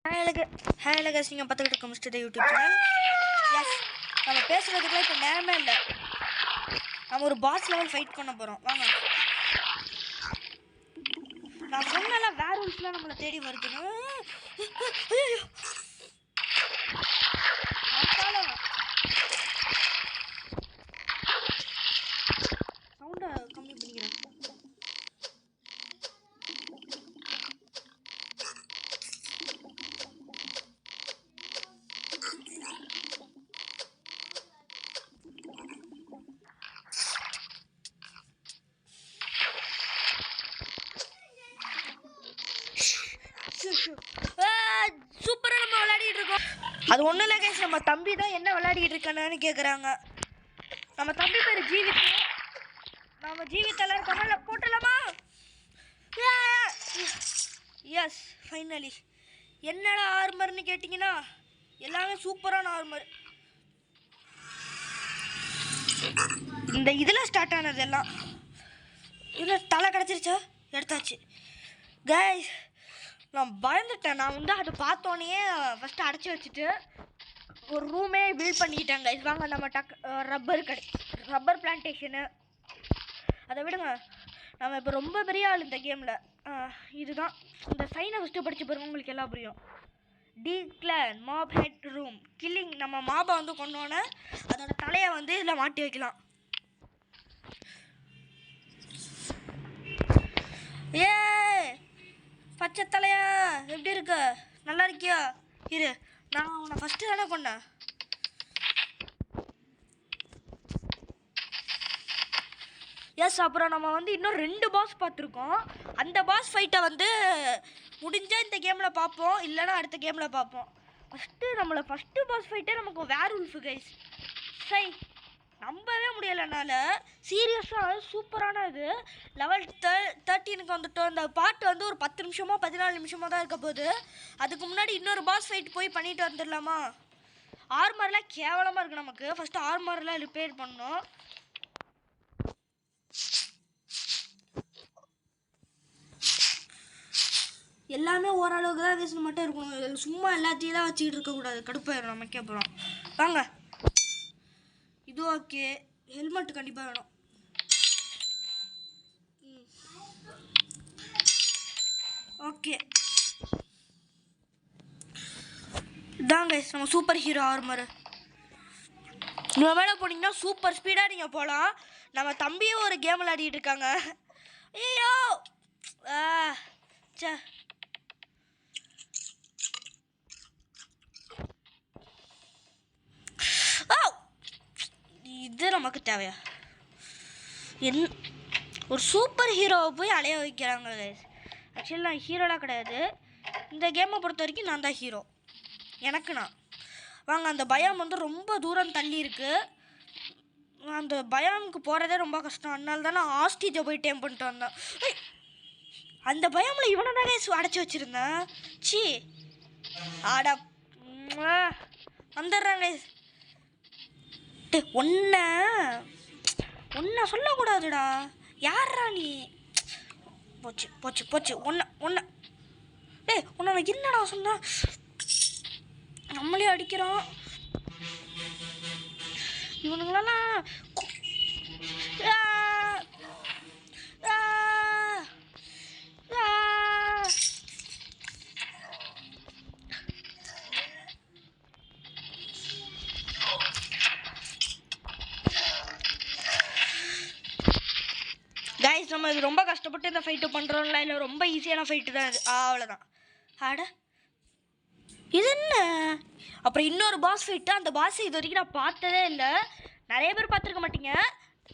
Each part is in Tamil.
ஹலோ கைஸ், நீங்கள் பார்த்துக்கிட்டு இருக்க மிஸ்டர் யூடியூப் சேனல். எஸ், நம்ம பேசுகிறதுக்குலாம் இப்போ நேரமே இல்லை. நம்ம ஒரு பாஸ் லெவல் ஃபைட் பண்ண போகிறோம். வாங்க. நான் சொன்னால வேற ரூல்ஸ்லாம் நம்மளை தேடி வருதுன்னு. சவுண்டை கம்மி பண்ணிக்கிறேன். சூப்பராக நம்ம விளையாடிட்டு இருக்கோம். அது ஒன்றும் இல்லை கைஸ், நம்ம தம்பி தான் என்ன விளையாடிட்டு இருக்கானு கேட்குறாங்க. நம்ம தம்பி பேர் ஜீவித். நம்ம ஜீவித்தெல்லாம் கமல்ல போட்டலாமா? S, finally. என்னடா ஆர்மர்னு கேட்டிங்கன்னா எல்லாமே சூப்பரான ஆர்மர். இந்த இதில் ஸ்டார்ட் ஆனது எல்லாம் இதில் தலை கிடச்சிருச்சா? எடுத்தாச்சு கைஸ். நான் பயந்துட்டேன். நான் வந்து அதை பார்த்தோன்னே ஃபஸ்ட்டு அடைச்சி வச்சுட்டு ஒரு ரூமே பில்ட் பண்ணிக்கிட்டேன் கைஸ். வாங்க நம்ம ரப்பர் பிளான்டேஷனு அதை விடுங்க. நம்ம இப்போ ரொம்ப பெரிய ஆள் இந்த கேமில். இதுதான் இந்த சைனை ஃபஸ்ட்டு படித்து பாருங்க, உங்களுக்கு எல்லாம் புரியும். Declare mop head room killing. நம்ம மாபை வந்து கொண்டோன்னே அதோட தலையை வந்து இதில் மாட்டி வைக்கலாம். ஏ பச்சை தலையா, எப்படி இருக்க? நல்லா இருக்கியா? இரு, நான் உன்னை ஃபஸ்ட்டு தானே கொண்டேன். எஸ், அப்புறம் நம்ம வந்து இன்னும் 2 பாஸ் பார்த்துருக்கோம். அந்த பாஸ் ஃபைட்டை வந்து முடிஞ்சால் இந்த கேமில் பார்ப்போம், இல்லைன்னா அடுத்த கேமில் பார்ப்போம். ஃபஸ்ட்டு பாஸ் ஃபைட்டே நமக்கு வேர்வுல்ஃப் கைஸ். சை, நம்பவே முடியலைனால சீரியஸாக சூப்பரான இது. லெவல் 13க்கு வந்துட்டோம். இந்த பாட்டு வந்து ஒரு 10 நிமிஷமோ 14 நிமிஷமோ தான் இருக்க போகுது. அதுக்கு முன்னாடி இன்னொரு பாஸ் ஃபைட் போய் பண்ணிட்டு வந்துடலாமா? ஆர்மர்லாம் கேவலமாக இருக்குது நமக்கு. ஃபஸ்ட்டு ஆர்மர்லாம் ரிப்பேர் பண்ணணும். எல்லாமே ஓரளவுக்கு தான் பேசணும் மட்டும் இருக்கணும். சும்மா எல்லாத்தையும் தான் வச்சுக்கிட்டு இருக்கக்கூடாது, கடுப்பாயிடும் நமக்கே. அப்புறம் வாங்க, இது ஓகே. ஹெல்மெட் கண்டிப்பாக வேணும். ஓகே, இதான் கைஸ் நம்ம சூப்பர் ஹீரோ ஆர்மர். நீங்கள் மேலே போனீங்கன்னா சூப்பர் ஸ்பீடாக நீங்கள் போகலாம். நம்ம தம்பியும் ஒரு கேம் விளையாடிட்டு இருக்காங்க. ஐயோ சே, இது நமக்கு தேவையா? ஒரு சூப்பர் ஹீரோவை போய் அலைய வைக்கிறாங்க கைஸ். ஆக்சுவலி நான் ஹீரோலாம் கிடையாது. இந்த கேமை பொறுத்த வரைக்கும் நான் தான் ஹீரோ. வாங்க, அந்த பயம் வந்து ரொம்ப தூரம் தள்ளி இருக்குது. அந்த பயமுக்கு போகிறதே ரொம்ப கஷ்டம். அதனால தான் நான் ஹாஸ்டேஜை போய் டேம் பண்ணிட்டு வந்தேன். அந்த பயமில் இவனை தான் கைஸ் அடைச்சி வச்சுருந்தேன். சி ஆடா, வந்துடுறேன் கைஸ். ஒன்ன சொல்லக்கூடாதுடா. யாரா நீ? போச்சு போச்சு போச்சு. உன்னை நான் என்னடா சொன்ன? நம்மளே அடிக்கிறோம் இவனுங்களெல்லாம். கைஸ், நம்ம இது ரொம்ப கஷ்டப்பட்டு இந்த ஃபைட்டு பண்ணுறோம்ல, இல்லை ரொம்ப ஈஸியான ஃபைட்டு தான் இது. அவ்வளோதான். ஆட இது என்ன? அப்புறம் இன்னொரு பாஸ் ஃபைட்டு. அந்த பாஸ் இது வரைக்கும் நான் பார்த்ததே இல்லை. நிறைய பேர் பார்த்துருக்க மாட்டீங்க.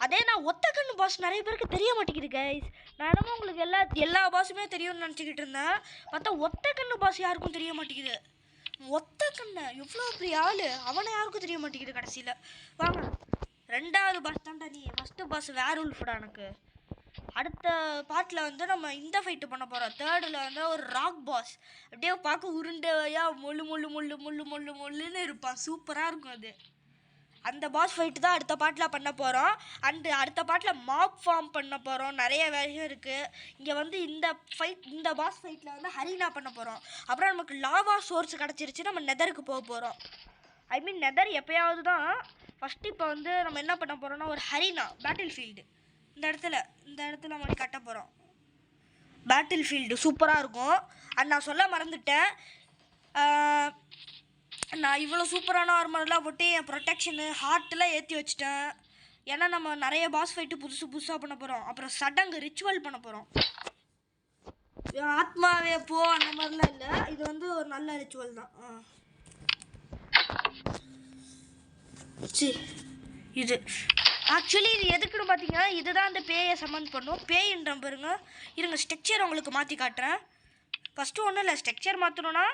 அதே நான் ஒத்த கண்ணு பாஸ் நிறைய பேருக்கு தெரிய மாட்டேங்குது கைஸ். நான் என்னமோ உங்களுக்கு எல்லா பாஸுமே தெரியும்னு நினச்சிக்கிட்டு இருந்தேன். பார்த்தா ஒத்த கண்ணு பாஸ் யாருக்கும் தெரிய மாட்டேங்குது. ஒத்த கண்ணு எவ்வளோ பெரிய ஆள், அவனை யாருக்கும் தெரிய மாட்டேங்குது கடைசியில். வாங்க, 2வது பாஸ் தான்டா நீ. ஃபஸ்ட்டு பாஸ் வேர்வுல்ஃப்டா. எனக்கு அடுத்த பார்ட்டில் வந்து நம்ம இந்த ஃபைட்டு பண்ண போகிறோம். 3rd வந்து ஒரு ராக் பாஸ். அப்படியே பார்க்க உருண்டையா மொல்லுன்னு இருப்பான். சூப்பராக இருக்கும் அது. அந்த பாஸ் ஃபைட்டு தான் அடுத்த பாட்டில் பண்ண போகிறோம். அடுத்த பாட்டில் மாப் ஃபார்ம் பண்ண போகிறோம். நிறைய வேலையும் இருக்குது. இங்கே வந்து இந்த பாஸ் ஃபைட்டில் வந்து ஹரினா பண்ண போகிறோம். அப்புறம் நமக்கு லாவா சோர்ஸ் கிடச்சிருச்சு. நம்ம நெதருக்கு போக போகிறோம். ஐ மீன் நெதர் எப்போயாவது தான். ஃபஸ்ட்டு இப்போ வந்து நம்ம என்ன பண்ண போகிறோம்னா ஒரு ஹரினா பேட்டில் ஃபீல்டு இந்த இடத்துல நம்ம கட்ட போகிறோம். பேட்டில் ஃபீல்டு சூப்பராக இருக்கும். அது நான் சொல்ல மறந்துட்டேன். நான் இவ்வளோ சூப்பரான ஆர்மர்லாம் போட்டு என் ப்ரொடெக்ஷனு ஹார்ட்டெலாம் ஏற்றி வச்சிட்டேன். ஏன்னா நம்ம நிறைய பாஸ் ஃபைட்டு புதுசாக பண்ண போகிறோம். அப்புறம் சடங்கு ரிச்சுவல் பண்ண போகிறோம். ஆத்மாவே போ அந்த மாதிரிலாம் இல்லை. இது வந்து ஒரு நல்ல ரிச்சுவல் தான். இது ஆக்சுவலி இது எதுக்குன்னு பார்த்தீங்கன்னா இதுதான் அந்த பேயை சம்மன் பண்ணும். பேயின்ற பாருங்க. இருங்க ஸ்ட்ரக்சர் உங்களுக்கு மாற்றி காட்டுறேன். ஃபஸ்ட்டு ஒன்றும் இல்லை, ஸ்ட்ரக்சர் மாற்றணுன்னா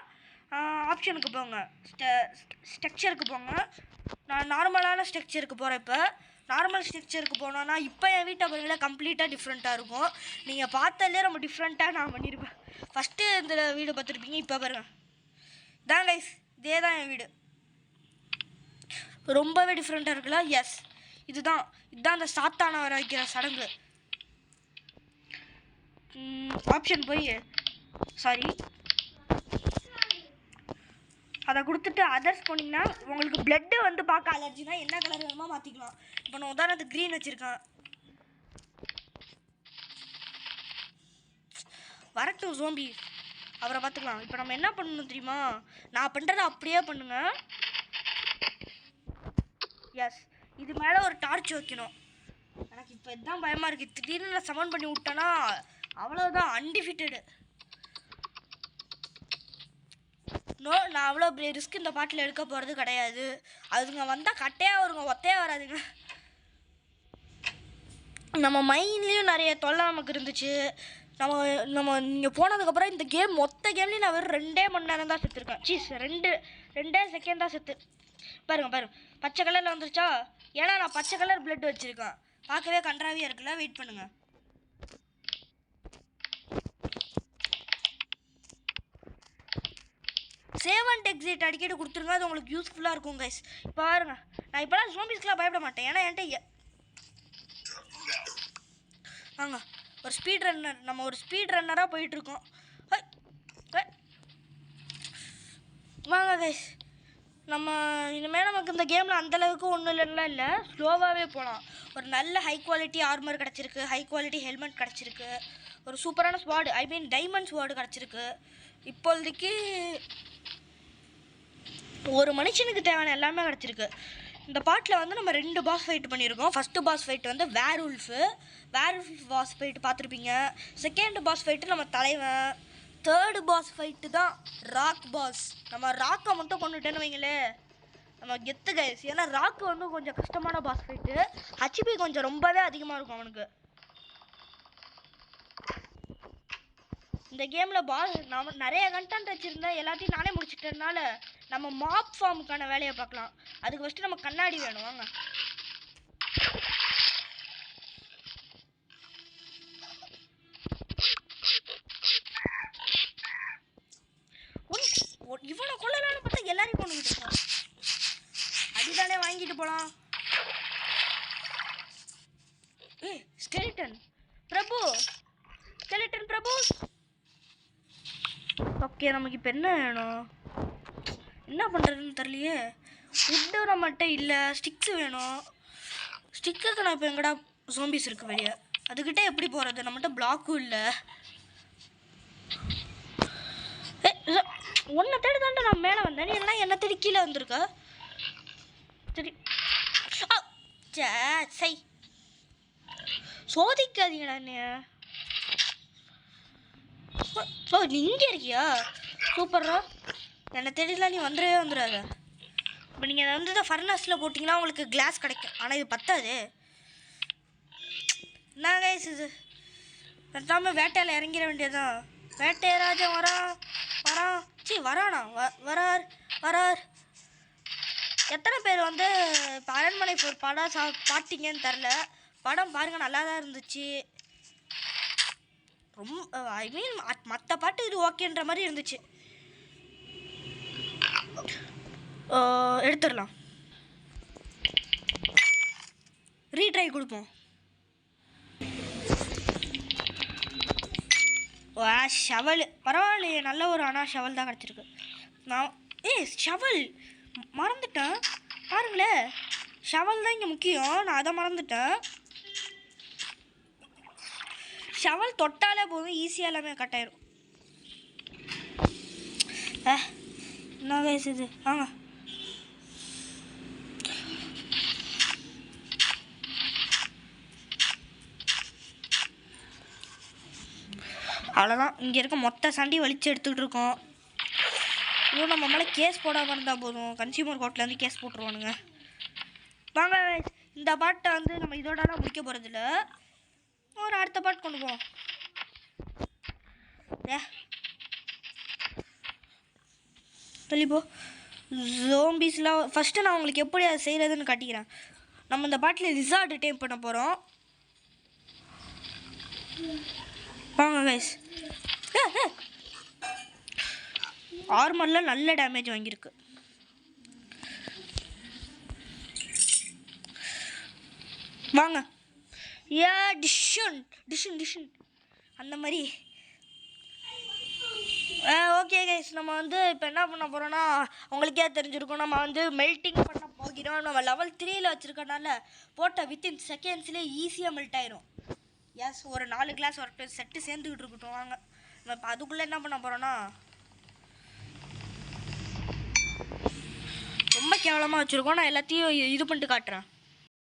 ஆப்ஷனுக்கு போங்க, ஸ்ட்ரக்சருக்கு போங்க. நான் நார்மலான ஸ்ட்ரக்சருக்கு போகிறேன். இப்போ நார்மல் ஸ்ட்ரக்சருக்கு போனோன்னா இப்போ என் வீட்டை பாருங்களேன் கம்ப்ளீட்டாக டிஃப்ரெண்ட்டாக இருக்கும். நீங்கள் பார்த்தாலே ரொம்ப டிஃப்ரெண்ட்டாக நான் பண்ணியிருப்பேன். ஃபஸ்ட்டு இந்த வீடு பார்த்துருப்பீங்க. இப்போ பாருங்கள், இதான் கைஸ், இதே தான் என் வீடு. ரொம்பவே டிஃப்ரெண்ட்டாக இருக்குல்ல? எஸ், இதுதான் அந்த சாத்தான வர வைக்கிற சடங்கு. ஆப்ஷன் போய் சாரி அதை கொடுத்துட்டு அதர்ஸ் போனீங்கன்னா உங்களுக்கு பிளட்டு வந்து பார்க்க அலர்ஜினா என்ன கலர் வேணுமோ மாற்றிக்கலாம். இப்போ நான் உதாரணத்துக்கு க்ரீன் வச்சுருக்கேன். வரட்டும் ஜோம்பி, அவரை பார்த்துக்கலாம். இப்போ நம்ம என்ன பண்ணணும் தெரியுமா? நான் பண்ணுறதை அப்படியே பண்ணுங்க. எஸ், இது மேலே ஒரு டார்ச் வைக்கணும். எனக்கு இப்போ இதுதான் பயமாக இருக்குது. திடீர்னு நான் சமன் பண்ணி விட்டேன்னா அவ்வளோதான், அன்டிஃபிட்டடு. நான் அவ்வளோ ரிஸ்க் இந்த பாட்டில் எடுக்க போகிறது கிடையாது. அதுங்க வந்தால் கட்டையாக வருங்க, ஒத்தையாக வராதுங்க. நம்ம மைண்ட்லேயும் நிறைய தொல்லை நமக்கு இருந்துச்சு. நம்ம இங்கே போனதுக்கப்புறம் இந்த மொத்த கேம்லேயும் நான் வெறும் 2 மணி நேரம் தான் செத்துருக்கேன். 2 செகண்ட் தான் செத்து. பாருங்க பச்சை கலரில் வந்துருச்சா? ஏன்னா நான் பச்சை கலர் பிளட் வச்சுருக்கேன். பார்க்கவே கன்றாவியாக இருக்குல்ல? வெயிட் பண்ணுங்கள். சேவ் அண்ட் எக்ஸிட் அடிக்கடி கொடுத்துருங்க, அது உங்களுக்கு யூஸ்ஃபுல்லாக இருக்கும் கைஸ். இப்போ பாருங்க, நான் இப்போலாம் ஜோம்பிஸ்க்கெலாம் பயப்பட மாட்டேன். ஏன்னா என்கிட்ட வாங்க நம்ம ஒரு ஸ்பீட் ரன்னராக போயிட்டுருக்கோம். வாங்க கைஸ், நம்ம இனிமேல் நமக்கு இந்த கேமில் அந்தளவுக்கு ஒன்றும் இல்லை, ஸ்லோவாகவே போகலாம். ஒரு நல்ல ஹை குவாலிட்டி ஆர்மர் கிடச்சிருக்கு, ஹை குவாலிட்டி ஹெல்மெட் கிடச்சிருக்கு, ஒரு சூப்பரான ஸ்வார்டு, ஐ மீன் டைமண்ட் ஸ்வார்டு கிடச்சிருக்கு. இப்போதைக்கு ஒரு மனுஷனுக்கு தேவையான எல்லாமே கிடச்சிருக்கு. இந்த பாட்டில் வந்து நம்ம 2 பாஸ் ஃபைட் பண்ணியிருக்கோம். ஃபஸ்ட்டு பாஸ் ஃபைட் வந்து வேர்வுல்ஃப் பாஸ் ஃபைட்டு பார்த்துருப்பீங்க. செகண்ட் பாஸ் ஃபைட்டு நம்ம தலைவன். தேர்டு பாஸ் ஃபைட்டு தான் ராக் பாஸ். நம்ம ராக்கை மட்டும் கொண்டுட்டேன்னு வைங்களே, நம்ம கெத்து கைஸ். ஏன்னா ராக்கு வந்து கொஞ்சம் கஷ்டமான பாஸ் ஃபைட்டு. ஹெச்பி கொஞ்சம் ரொம்பவே அதிகமாக இருக்கும் அவனுக்கு. இந்த கேமில் நம்ம நிறைய கண்டென்ட் வச்சுருந்தேன், எல்லாத்தையும் நானே முடிச்சிட்டதுனால நம்ம மாப் ஃபார்முக்கான வேலையை பார்க்கலாம். அதுக்கு ஃபஸ்ட்டு நம்ம கண்ணாடி வேணும். வாங்க, இவனை கொள்ளலான்னு பார்த்தா எல்லாரையும் கொண்டுகிட்டு இருக்கோம். அடிதானே வாங்கிட்டு போகலாம். ஸ்கெலிட்டன் பிரபு. ஓகே, நமக்கு இப்போ என்ன வேணும்? என்ன பண்ணுறதுன்னு தெரியலையே. ஃபுட்டு நம்மகிட்ட இல்லை, ஸ்டிக்ஸு வேணும். ஸ்டிக்குக்கு நான் இப்போ எங்கடா ஜோம்பிஸ் இருக்குது வெளியே, அதுக்கிட்ட எப்படி போகிறது? நம்மகிட்ட பிளாக்கும் இல்லை. ஒன்றை தேடி தாண்டா நான் மேலே வந்தேன். நீ என்ன என்னை தேடி கீழே வந்திருக்க? சரி, சை சோதிக்காதீங்கடா என்னைய. ஓ, நீ இங்கே இருக்கியா? சூப்பர்ரா. என்னை தேடிலாம் நீ வந்துடாத. இப்போ நீங்கள் வந்து இந்த ஃபர்னஸில் போட்டிங்கன்னா உங்களுக்கு கிளாஸ் கிடைக்கும். ஆனால் இது பத்தாது. என்ன கைஸ் இது? நட்டாமல் வேட்டையில் இறங்கிட வேண்டியதான். வேட்டையராஜன் வரானா? வரார். எத்தனை பேர் வந்து இப்போ அரண்மனை 4 படம் பார்த்தீங்கன்னு தெரில. படம் பாருங்கள், நல்லா தான் இருந்துச்சு. ரொம்ப ஐ மீன் மற்ற பாட்டு இது ஓகேன்ற மாதிரி இருந்துச்சு. எடுத்துடலாம். கொடுப்போம். வா ஷவல் பரவாயில்லையே, நல்ல ஒரு ஆனால் ஷவல் தான் கிடச்சிருக்கு. நான் ஷவல் மறந்துட்டேன் பாருங்களேன். ஷவல் தான் இங்கே முக்கியம், நான் அதை மறந்துட்டேன். ஷவல் தொட்டாலே போதும், ஈஸியாக எல்லாமே கட் ஆயிரும். என்ன கைஸ் இது, வாங்க. அவ்வளோதான், இங்கே இருக்க மொத்த சண்டையும் வலிச்சு எடுத்துக்கிட்டு இருக்கோம். இன்னும் நம்ம மேலே கேஸ் போடாமல் இருந்தால் போதும், கன்சியூமர் கோர்ட்லேருந்து கேஸ் போட்டுருவானுங்க. வாங்க இந்த பாட்டை வந்து நம்ம இதோடலாம் முடிக்க போகிறதில்ல, ஒரு அடுத்த பாட்டு கொண்டு போவோம். தெளிப்போ ஜோம்பிஸ்லாம் ஃபஸ்ட்டு நான் உங்களுக்கு எப்படி அதை செய்கிறதுன்னு காட்டிக்கிறேன். நம்ம இந்த பாட்டில் லிசார்டு டைப் பண்ண போகிறோம். வாங்க கைஸ். ஆர்மரில் நல்ல டேமேஜ் வாங்கியிருக்கு. வாங்க டிஷன் டிஷன் டிஷன் அந்த மாதிரி. ஓகே கைஸ், நம்ம வந்து இப்போ என்ன பண்ண போகிறோன்னா உங்களுக்கே தெரிஞ்சிருக்கும், நம்ம வந்து மெல்ட்டிங் பண்ண போகிறோம். நம்ம லெவல் 3ல் வச்சுருக்கனால போட்ட வித்தின் செகண்ட்ஸ்லேயே ஈஸியாக மெல்ட் ஆயிரும். எஸ், ஒரு 4 கிளாஸ் ஒரு செட்டு சேர்ந்துக்கிட்டு இருக்கட்டும். வாங்க நம்ம இப்போ அதுக்குள்ளே என்ன பண்ண போகிறோன்னா, ரொம்ப கேவலமாக வச்சுருக்கோம். நான் எல்லாத்தையும் இது பண்ணிட்டு காட்டுறேன்.